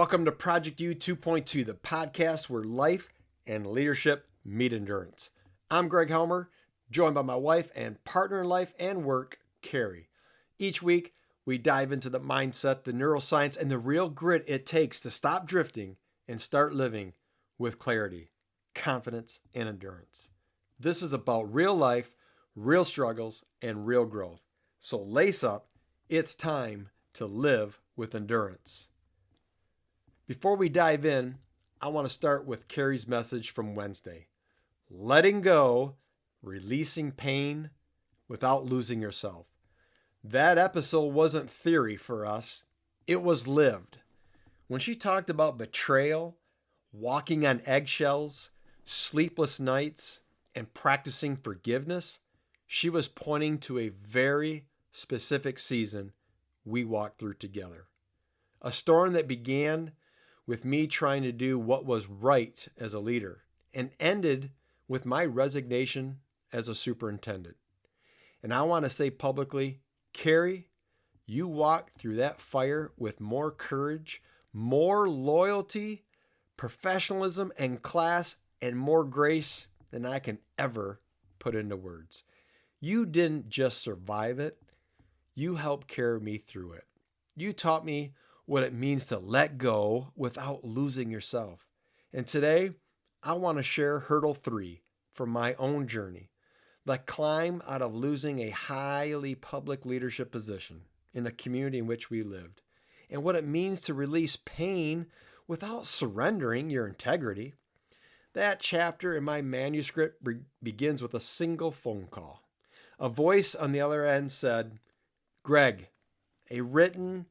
Welcome to Project U 2.2, the podcast where life and leadership meet endurance. I'm Greg Helmer, joined by my wife and partner in life and work, Carrie. Each week, we dive into the mindset, the neuroscience, and the real grit it takes to stop drifting and start living with clarity, confidence, and endurance. This is about real life, real struggles, and real growth. So lace up, it's time to live with endurance. Before we dive in, I want to start with Carrie's message from Wednesday. Letting go, releasing pain without losing yourself. That episode wasn't theory for us, it was lived. When she talked about betrayal, walking on eggshells, sleepless nights, and practicing forgiveness, she was pointing to a very specific season we walked through together. A storm that began with me trying to do what was right as a leader and ended with my resignation as a superintendent. And I want to say publicly, Carrie, you walked through that fire with more courage, more loyalty, professionalism, and class, and more grace than I can ever put into words. You didn't just survive it, you helped carry me through it. You taught me what it means to let go without losing yourself. And today, I want to share hurdle 3 from my own journey. The climb out of losing a highly public leadership position in the community in which we lived, and what it means to release pain without surrendering your integrity. That chapter in my manuscript begins with a single phone call. A voice on the other end said, "Greg, a written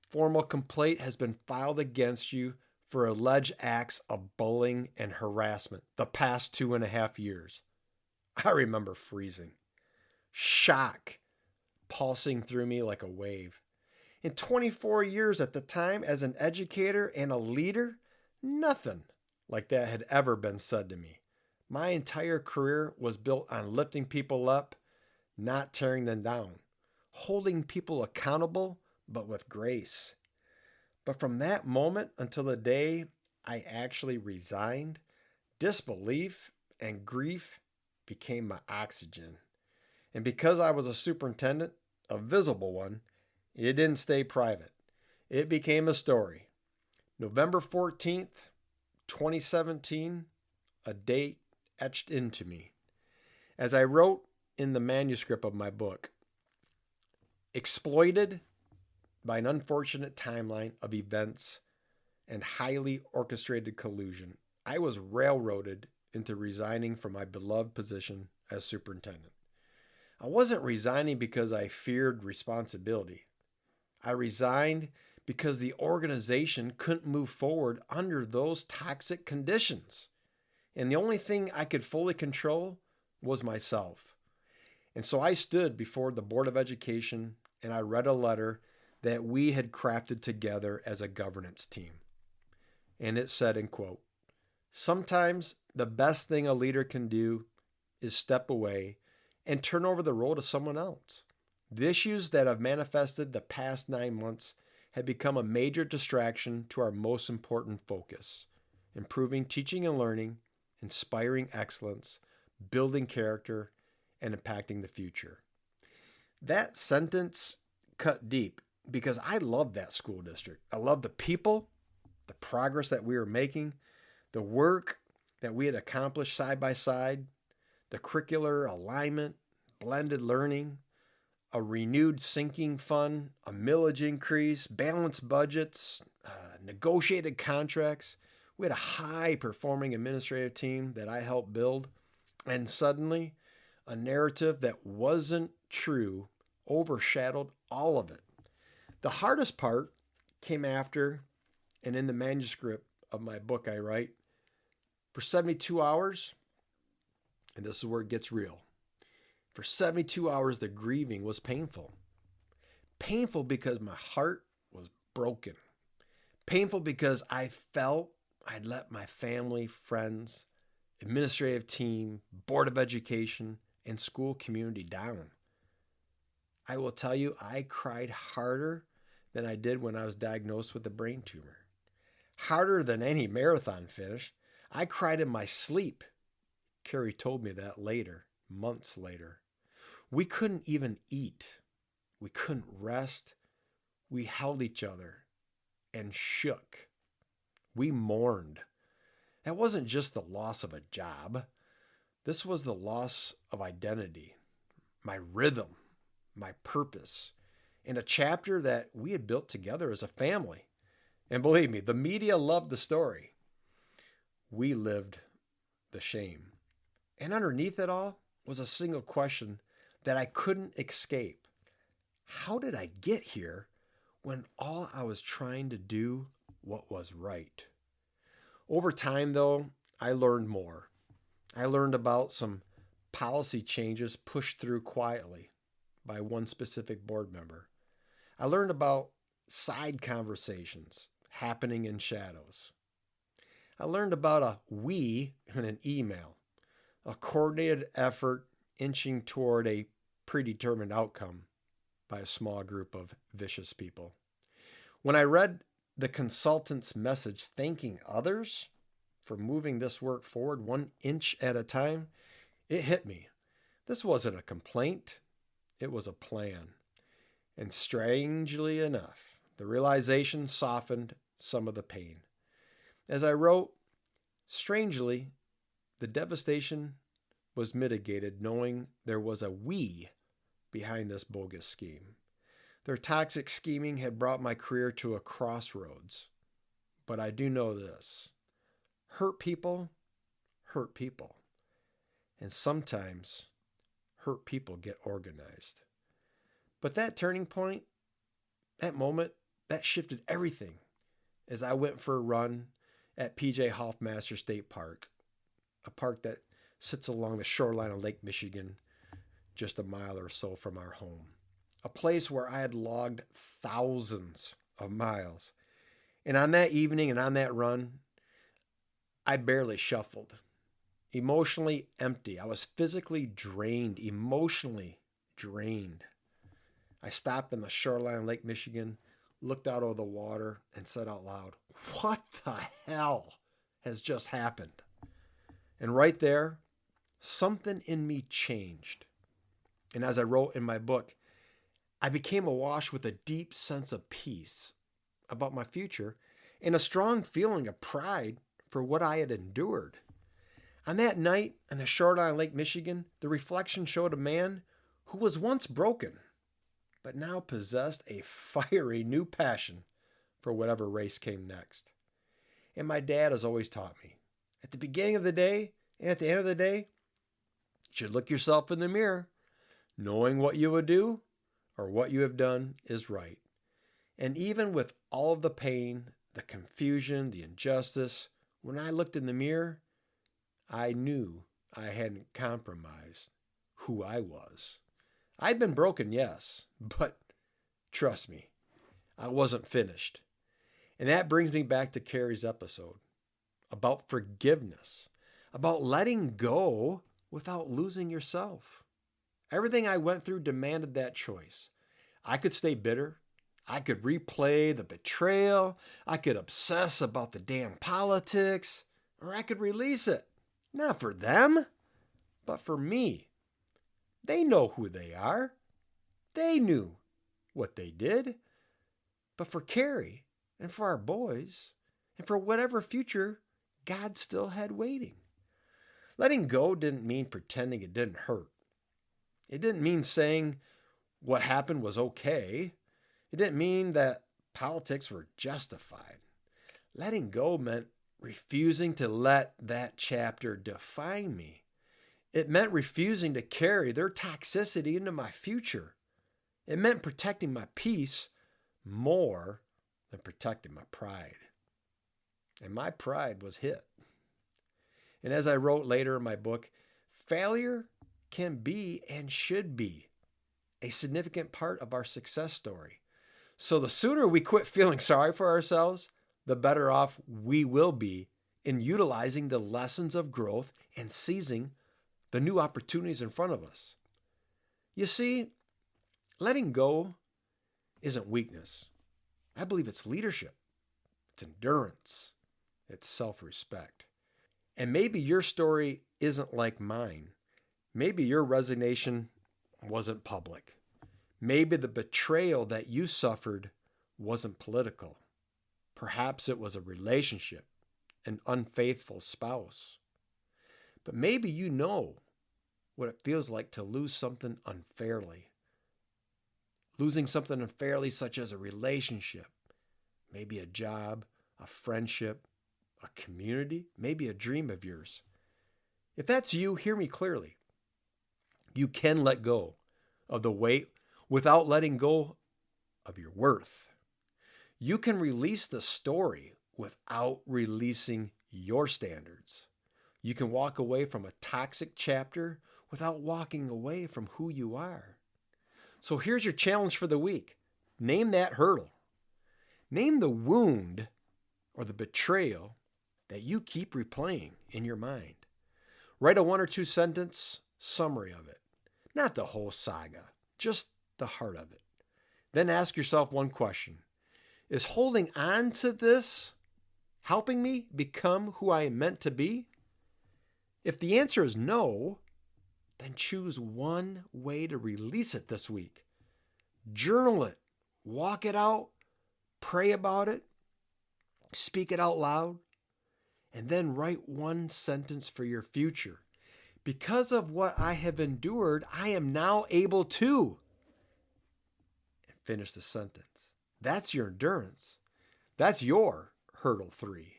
formal complaint has been filed against you for alleged acts of bullying and harassment the past 2.5 years." I remember freezing, shock pulsing through me like a wave. In 24 years at the time as an educator and a leader, nothing like that had ever been said to me. My entire career was built on lifting people up, not tearing them down, holding people accountable, but with grace. But from that moment until the day I actually resigned, disbelief and grief became my oxygen. And because I was a superintendent, a visible one, it didn't stay private. It became a story. November 14th, 2017, a date etched into me. As I wrote in the manuscript of my book, exploited by an unfortunate timeline of events and highly orchestrated collusion, I was railroaded into resigning from my beloved position as superintendent. I wasn't resigning because I feared responsibility. I resigned because the organization couldn't move forward under those toxic conditions. And the only thing I could fully control was myself. And so I stood before the Board of Education and I read a letter that we had crafted together as a governance team. And it said, in quote, "Sometimes the best thing a leader can do is step away and turn over the role to someone else. The issues that have manifested the past 9 months have become a major distraction to our most important focus: improving teaching and learning, inspiring excellence, building character, and impacting the future." That sentence cut deep because I loved that school district. I loved the people, the progress that we were making, the work that we had accomplished side by side, the curricular alignment, blended learning, a renewed sinking fund, a millage increase, balanced budgets, negotiated contracts. We had a high-performing administrative team that I helped build, and suddenly a narrative that wasn't true overshadowed all of it. The hardest part came after, and in the manuscript of my book I write, for 72 hours, and this is where it gets real, for 72 hours the grieving was painful. Painful because my heart was broken. Painful because I felt I'd let my family, friends, administrative team, Board of Education, and school community down. I will tell you, I cried harder than I did when I was diagnosed with a brain tumor. harder than any marathon finish. I cried in my sleep. Carrie told me that later, months later. We couldn't even eat. We couldn't rest. We held each other and shook. We mourned. That wasn't just the loss of a job. This was the loss of identity, my rhythm, my purpose, and a chapter that we had built together as a family. And believe me, the media loved the story. We lived the shame. And underneath it all was a single question that I couldn't escape. How did I get here when all I was trying to do what was right? Over time, though, I learned more. I learned about some policy changes pushed through quietly by one specific board member. I learned about side conversations happening in shadows. I learned about a we in an email, a coordinated effort inching toward a predetermined outcome by a small group of vicious people. When I read the consultant's message thanking others for moving this work forward 1 inch at a time, it hit me. This wasn't a complaint, it was a plan. And strangely enough, the realization softened some of the pain. As I wrote, strangely, the devastation was mitigated knowing there was a we behind this bogus scheme. Their toxic scheming had brought my career to a crossroads. But I do know this. Hurt people hurt people. And sometimes hurt people get organized. But that turning point, that moment, that shifted everything as I went for a run at PJ Hoffmaster State Park, a park that sits along the shoreline of Lake Michigan, just a mile or so from our home. A place where I had logged thousands of miles. And on that evening and on that run, I barely shuffled. Emotionally empty. I was physically drained, emotionally drained. I stopped on the shoreline of Lake Michigan, looked out over the water, and said out loud, "What the hell has just happened?" And right there, something in me changed. And as I wrote in my book, I became awash with a deep sense of peace about my future and a strong feeling of pride for what I had endured. On that night on the shoreline of Lake Michigan, the reflection showed a man who was once broken, but now possessed a fiery new passion for whatever race came next. And my dad has always taught me, at the beginning of the day and at the end of the day, you should look yourself in the mirror. Knowing what you would do or what you have done is right. And even with all of the pain, the confusion, the injustice, when I looked in the mirror, I knew I hadn't compromised who I was. I'd been broken, yes, but trust me, I wasn't finished. And that brings me back to Carrie's episode about forgiveness, about letting go without losing yourself. Everything I went through demanded that choice. I could stay bitter. I could replay the betrayal. I could obsess about the damn politics, or I could release it. Not for them, but for me. They know who they are. They knew what they did. But for Carrie and for our boys and for whatever future God still had waiting. Letting go didn't mean pretending it didn't hurt. It didn't mean saying what happened was okay. It didn't mean that politics were justified. Letting go meant refusing to let that chapter define me. It meant refusing to carry their toxicity into my future. It meant protecting my peace more than protecting my pride. And my pride was hit. And as I wrote later in my book, failure can be and should be a significant part of our success story. So the sooner we quit feeling sorry for ourselves, the better off we will be in utilizing the lessons of growth and seizing the new opportunities in front of us. You see, letting go isn't weakness. I believe it's leadership. It's endurance. It's self-respect. And maybe your story isn't like mine. Maybe your resignation wasn't public. Maybe the betrayal that you suffered wasn't political. Perhaps it was a relationship, an unfaithful spouse. But maybe you know what it feels like to lose something unfairly. Losing something unfairly, such as a relationship, maybe a job, a friendship, a community, maybe a dream of yours. If that's you, hear me clearly. You can let go of the weight without letting go of your worth. You can release the story without releasing your standards. You can walk away from a toxic chapter without walking away from who you are. So here's your challenge for the week. Name that hurdle. Name the wound or the betrayal that you keep replaying in your mind. Write a 1 or 2 sentence summary of it. Not the whole saga, just the heart of it. Then ask yourself one question. Is holding on to this helping me become who I am meant to be? If the answer is no, then choose one way to release it this week. Journal it, walk it out, pray about it, speak it out loud, and then write one sentence for your future. Because of what I have endured, I am now able to. And finish the sentence. That's your endurance. That's your hurdle 3.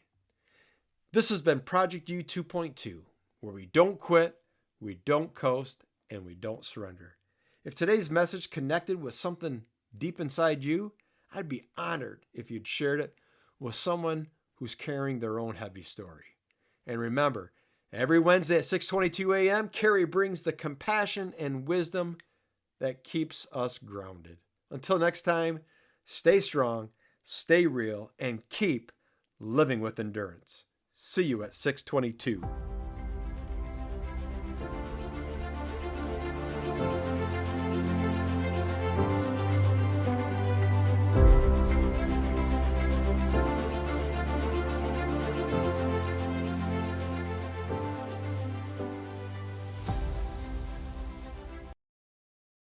This has been Project U 2.2, where we don't quit, we don't coast, and we don't surrender. If today's message connected with something deep inside you, I'd be honored if you'd shared it with someone who's carrying their own heavy story. And remember, every Wednesday at 6:22 a.m., Carrie brings the compassion and wisdom that keeps us grounded. Until next time, stay strong, stay real, and keep living with endurance. See you at 6:22.